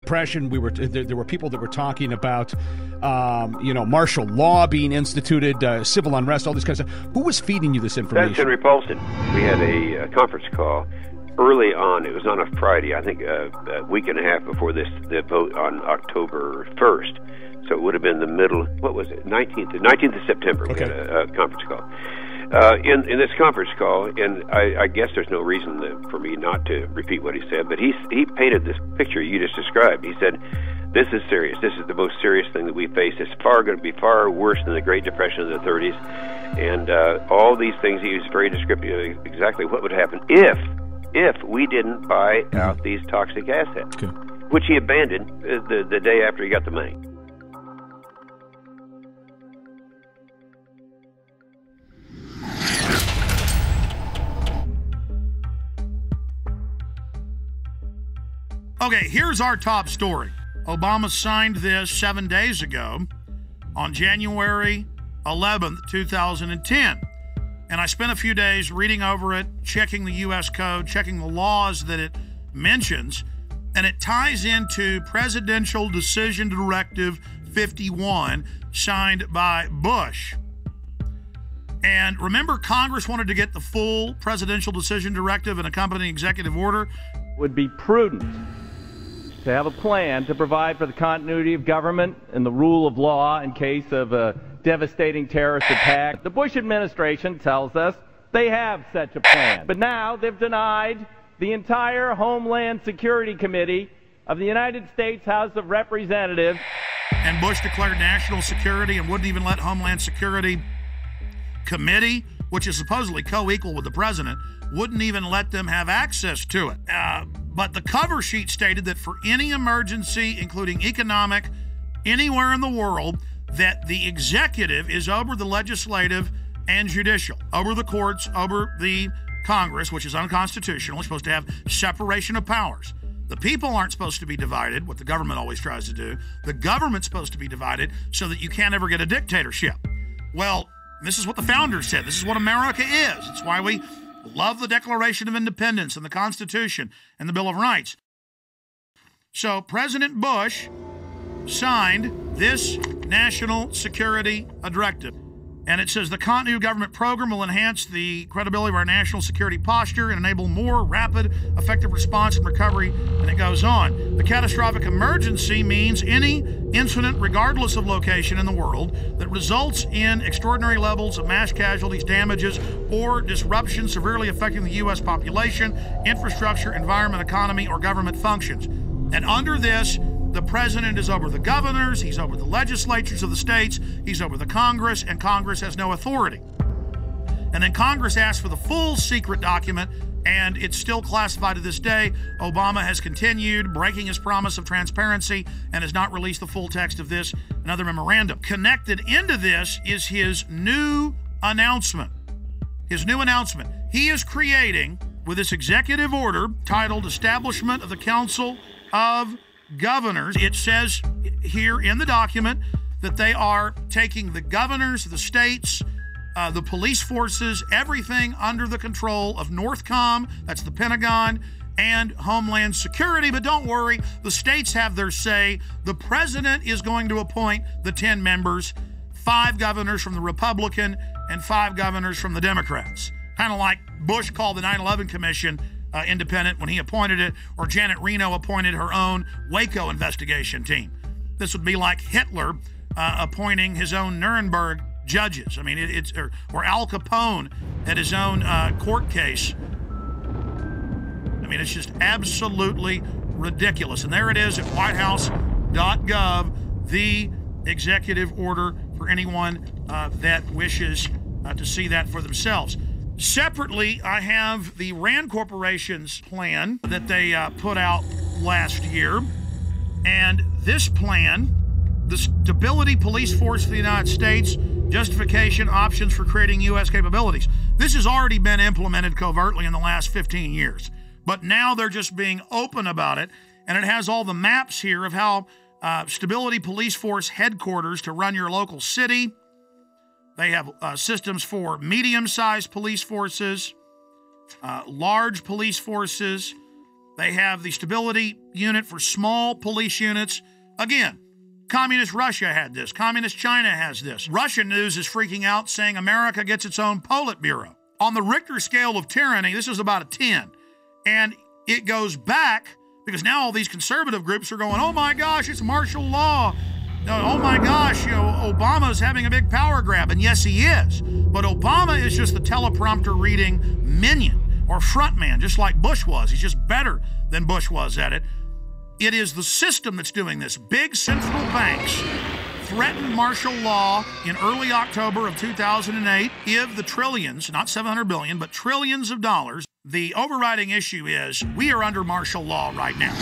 Depression. There were people that were talking about, martial law being instituted, civil unrest, all this kind of stuff. Who was feeding you this information? That's Henry Paulson. We had a conference call early on. It was on a Friday, I think a week and a half before the vote on October 1st. So it would have been the middle, 19th of September. Okay. We had a conference call. In this conference call, and I guess there's no reason for me not to repeat what he said, but he painted this picture you just described. He said, this is serious. This is the most serious thing that we face. It's going to be far worse than the Great Depression of the 30s. And all these things, he was very descriptive of exactly what would happen if we didn't buy out these toxic assets, okay, which he abandoned the day after he got the money. Okay, here's our top story. Obama signed this 7 days ago on January 11th, 2010. And I spent a few days reading over it, checking the U.S. code, checking the laws that it mentions, and it ties into Presidential Decision Directive 51 signed by Bush. And remember, Congress wanted to get the full Presidential Decision Directive and accompanying executive order. Would be prudent to have a plan to provide for the continuity of government and the rule of law in case of a devastating terrorist attack. The Bush administration tells us they have such a plan. But now they've denied the entire Homeland Security Committee of the United States House of Representatives. And Bush declared national security and wouldn't even let Homeland Security Committee, which is supposedly co-equal with the president, wouldn't even let them have access to it. But the cover sheet stated that for any emergency, including economic, anywhere in the world, that the executive is over the legislative and judicial, over the courts, over the Congress, which is unconstitutional. It's supposed to have separation of powers. The people aren't supposed to be divided, what the government always tries to do. The government's supposed to be divided so that you can't ever get a dictatorship. Well, this is what the founders said. This is what America is. It's why we love the Declaration of Independence and the Constitution and the Bill of Rights. So President Bush signed this national security directive. And it says the continuity of government program will enhance the credibility of our national security posture and enable more rapid, effective response and recovery. And it goes on. The catastrophic emergency means any incident, regardless of location in the world, that results in extraordinary levels of mass casualties, damages, or disruption severely affecting the U.S. population, infrastructure, environment, economy, or government functions. And under this, the president is over the governors, he's over the legislatures of the states, he's over the Congress, and Congress has no authority. And then Congress asked for the full secret document, and it's still classified to this day. Obama has continued breaking his promise of transparency and has not released the full text of this, another memorandum. Connected into this is his new announcement. His new announcement. He is creating, with this executive order titled Establishment of the Council of Governors, it says here in the document that they are taking the governors, the states, the police forces, everything under the control of NORTHCOM, that's the Pentagon, and Homeland Security. But don't worry, the states have their say. The president is going to appoint the 10 members, 5 governors from the Republican and 5 governors from the Democrats. Kind of like Bush called the 9/11 Commission independent when he appointed it, or Janet Reno appointed her own Waco investigation team. This would be like Hitler appointing his own Nuremberg judges. I mean, or Al Capone at his own court case. I mean, it's just absolutely ridiculous. And there it is at whitehouse.gov, the executive order for anyone that wishes to see that for themselves. Separately, I have the Rand Corporation's plan that they put out last year. And this plan, the Stability Police Force of the United States, justification, options for creating U.S. capabilities. This has already been implemented covertly in the last 15 years. But now they're just being open about it. And it has all the maps here of how Stability Police Force headquarters to run your local city. They have systems for medium-sized police forces, large police forces, They have the stability unit for small police units. Again, Communist Russia had this. Communist China has this. Russian news is freaking out, saying America gets its own Politburo. On the Richter scale of tyranny, this is about a 10. And it goes back because now all these conservative groups are going, oh my gosh, it's martial law. Oh my gosh, Obama's having a big power grab. And yes, he is. But Obama is just the teleprompter reading minion or frontman, just like Bush was. He's just better than Bush was at it. It is the system that's doing this. Big central banks threatened martial law in early October of 2008. If the trillions, not 700 billion, but trillions of dollars, the overriding issue is we are under martial law right now.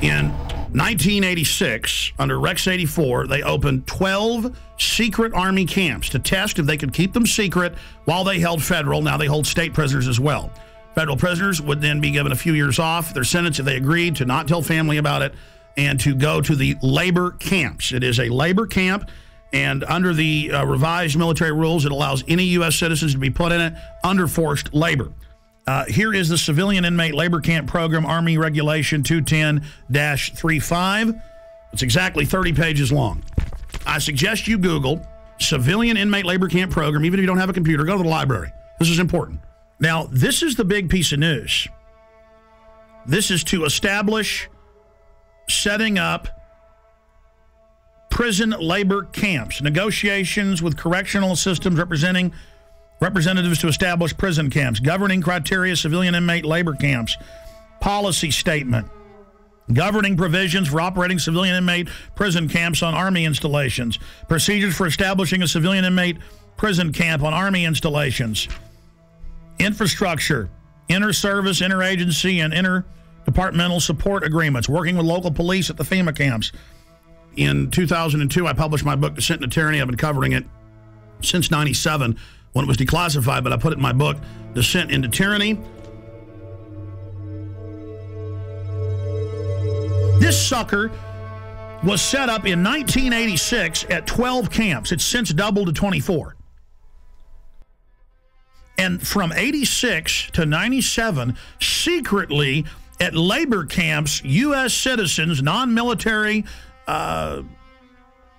In 1986, under Rex 84, they opened 12 secret Army camps to test if they could keep them secret while they held federal. Now they hold state prisoners as well. Federal prisoners would then be given a few years off their sentence if they agreed to not tell family about it and to go to the labor camps. It is a labor camp, and under the revised military rules, it allows any U.S. citizens to be put in it under forced labor. Here is the Civilian Inmate Labor Camp Program, Army Regulation 210-35. It's exactly 30 pages long. I suggest you Google Civilian Inmate Labor Camp Program. Even if you don't have a computer, go to the library. This is important. Now, this is the big piece of news. This is to establish setting up prison labor camps, negotiations with correctional systems representatives to establish prison camps, governing criteria, civilian inmate labor camps, policy statement, governing provisions for operating civilian inmate prison camps on Army installations, procedures for establishing a civilian inmate prison camp on Army installations, infrastructure, inter-service, interagency, and interdepartmental support agreements, working with local police at the FEMA camps. In 2002, I published my book, Descent into Tyranny. I've been covering it since 97 when it was declassified, but I put it in my book, Descent into Tyranny. This sucker was set up in 1986 at 12 camps. It's since doubled to 24. And from 86 to 97, secretly at labor camps, U.S. citizens, non-military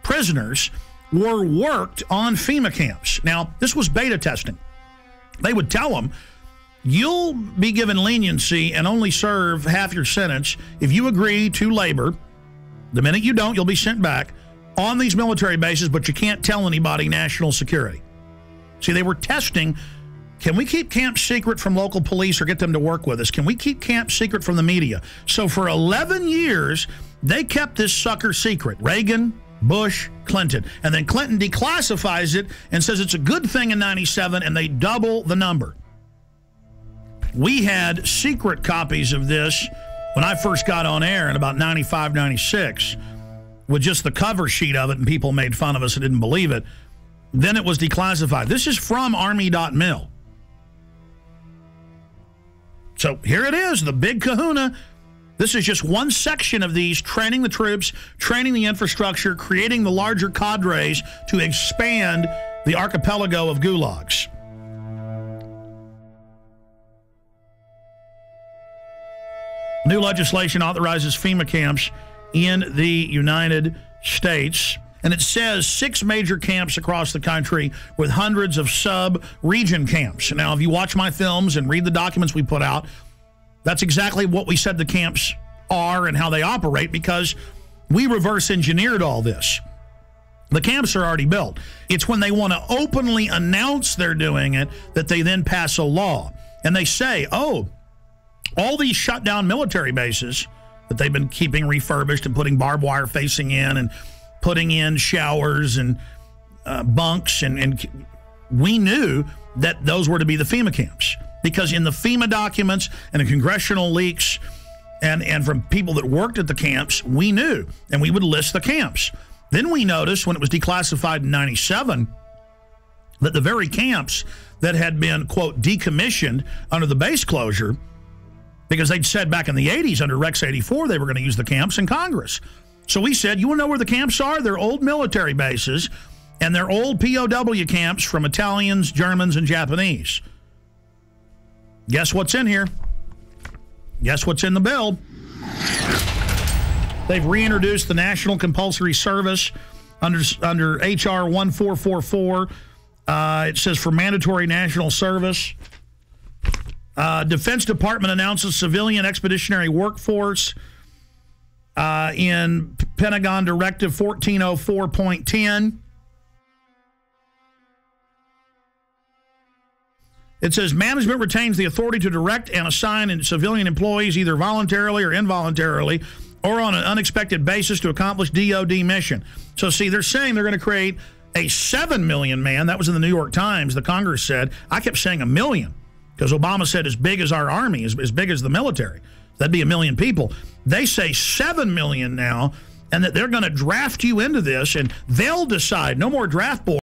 prisoners, were worked on FEMA camps. Now, this was beta testing. They would tell them, you'll be given leniency and only serve half your sentence if you agree to labor. The minute you don't, you'll be sent back on these military bases, but you can't tell anybody national security. See, they were testing, can we keep camps secret from local police or get them to work with us? Can we keep camps secret from the media? So for 11 years, they kept this sucker secret. Reagan, Bush, Clinton. And then Clinton declassifies it and says it's a good thing in 97, and they double the number. We had secret copies of this when I first got on air in about 95, 96, with just the cover sheet of it, and people made fun of us and didn't believe it. Then it was declassified. This is from Army.mil. So here it is, the big kahuna. This is just one section of these, training the troops, training the infrastructure, creating the larger cadres to expand the archipelago of gulags. New legislation authorizes FEMA camps in the United States. And it says 6 major camps across the country with hundreds of sub-region camps. Now, if you watch my films and read the documents we put out, that's exactly what we said the camps are and how they operate, because we reverse engineered all this. The camps are already built. It's when they want to openly announce they're doing it that they then pass a law. And they say, oh, all these shut down military bases that they've been keeping refurbished and putting barbed wire facing in and putting in showers and bunks, and we knew that those were to be the FEMA camps, because in the FEMA documents and the congressional leaks and from people that worked at the camps, we knew, and we would list the camps. Then we noticed when it was declassified in 97 that the very camps that had been, quote, decommissioned under the base closure, because they'd said back in the 80s under Rex 84 they were going to use the camps in Congress. So we said, you want to know where the camps are? They're old military bases, and they're old POW camps from Italians, Germans, and Japanese. Guess what's in here? Guess what's in the bill? They've reintroduced the National Compulsory Service under H.R. 1444. It says for mandatory national service. Defense Department announces civilian expeditionary workforce in Pentagon Directive 1404.10. It says management retains the authority to direct and assign civilian employees either voluntarily or involuntarily or on an unexpected basis to accomplish DOD mission. So, see, they're saying they're going to create a 7 million man. That was in the New York Times. The Congress said. I kept saying 1 million because Obama said as big as our army, as big as the military. That'd be 1 million people. They say 7 million now, and that they're going to draft you into this, and they'll decide. No more draft board.